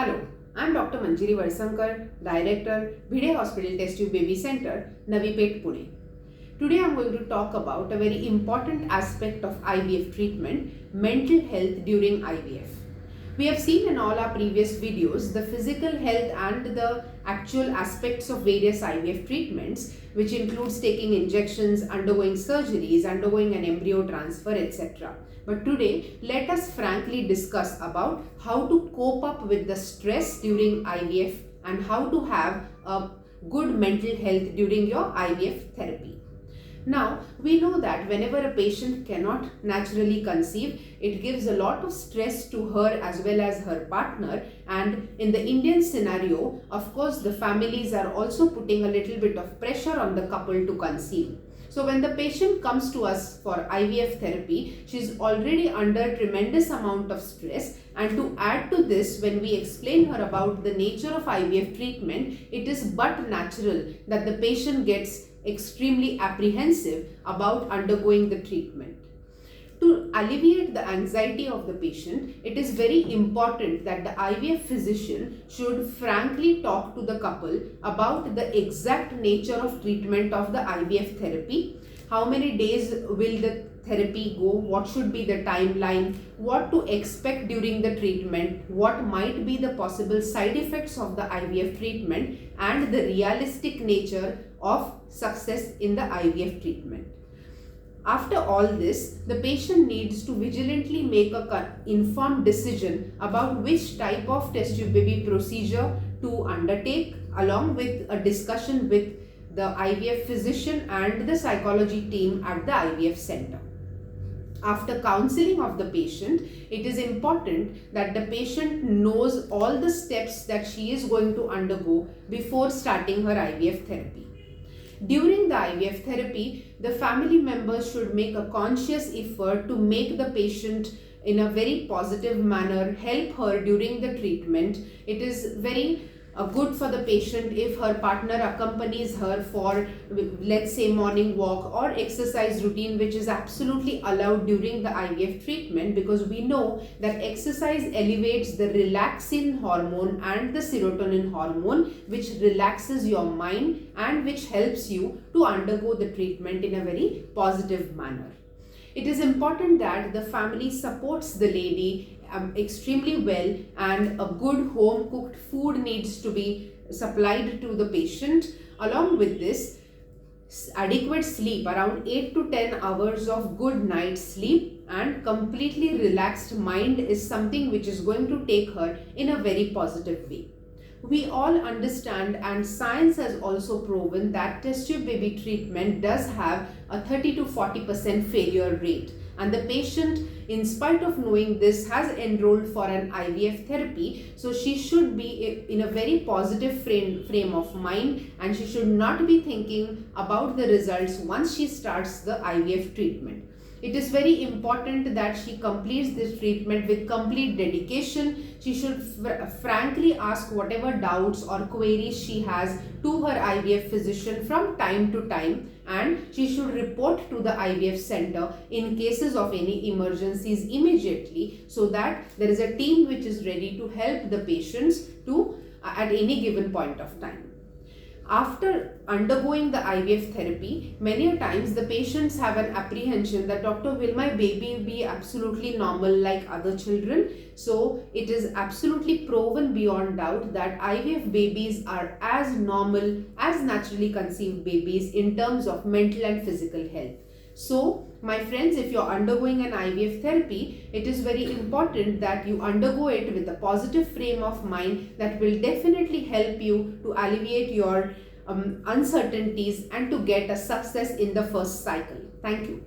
Hello, I am Dr. Manjiri Varsankar, Director, Bhide Hospital Test Tube Baby Center, Navi Peth, Pune. Today I am going to talk about a very important aspect of IVF treatment, mental health during IVF. We have seen in all our previous videos the physical health and the actual aspects of various IVF treatments, which includes taking injections, undergoing surgeries, undergoing an embryo transfer, etc. But today, let us frankly discuss about how to cope up with the stress during IVF and how to have a good mental health during your IVF therapy. Now, we know that whenever a patient cannot naturally conceive, it gives a lot of stress to her as well as her partner, and in the Indian scenario, of course, the families are also putting a little bit of pressure on the couple to conceive. So when the patient comes to us for IVF therapy, she is already under tremendous amount of stress, and to add to this, when we explain her about the nature of IVF treatment, it is but natural that the patient gets extremely apprehensive about undergoing the treatment. To alleviate the anxiety of the patient, it is very important that the IVF physician should frankly talk to the couple about the exact nature of treatment of the IVF therapy. How many days will the therapy go? What should be the timeline? What to expect during the treatment? What might be the possible side effects of the IVF treatment? And the realistic nature of success in the IVF treatment. After all this, the patient needs to vigilantly make an informed decision about which type of test tube baby procedure to undertake, along with a discussion with the IVF physician and the psychology team at the IVF center. After counseling of the patient, it is important that the patient knows all the steps that she is going to undergo before starting her IVF therapy. During the IVF therapy, the family members should make a conscious effort to make the patient in a very positive manner, help her during the treatment. It is very good for the patient if her partner accompanies her for, let's say, morning walk or exercise routine, which is absolutely allowed during the IVF treatment, because we know that exercise elevates the relaxin hormone and the serotonin hormone, which relaxes your mind and which helps you to undergo the treatment in a very positive manner. It is important that the family supports the lady extremely well, and a good home cooked food needs to be supplied to the patient. Along with this, adequate sleep, around 8 to 10 hours of good night sleep and completely relaxed mind is something which is going to take her in a very positive way. We all understand, and science has also proven, that test tube baby treatment does have a 30 to 40% failure rate, and the patient, in spite of knowing this, has enrolled for an IVF therapy. So she should be in a very positive frame of mind, and she should not be thinking about the results once she starts the IVF treatment. It is very important that she completes this treatment with complete dedication. She should frankly ask whatever doubts or queries she has to her IVF physician from time to time, and she should report to the IVF center in cases of any emergencies immediately, so that there is a team which is ready to help the patients at any given point of time. After undergoing the IVF therapy, many times the patients have an apprehension that, doctor, will my baby be absolutely normal like other children? So it is absolutely proven beyond doubt that IVF babies are as normal as naturally conceived babies in terms of mental and physical health. So, my friends, if you're undergoing an IVF therapy, it is very important that you undergo it with a positive frame of mind that will definitely help you to alleviate your uncertainties and to get a success in the first cycle. Thank you.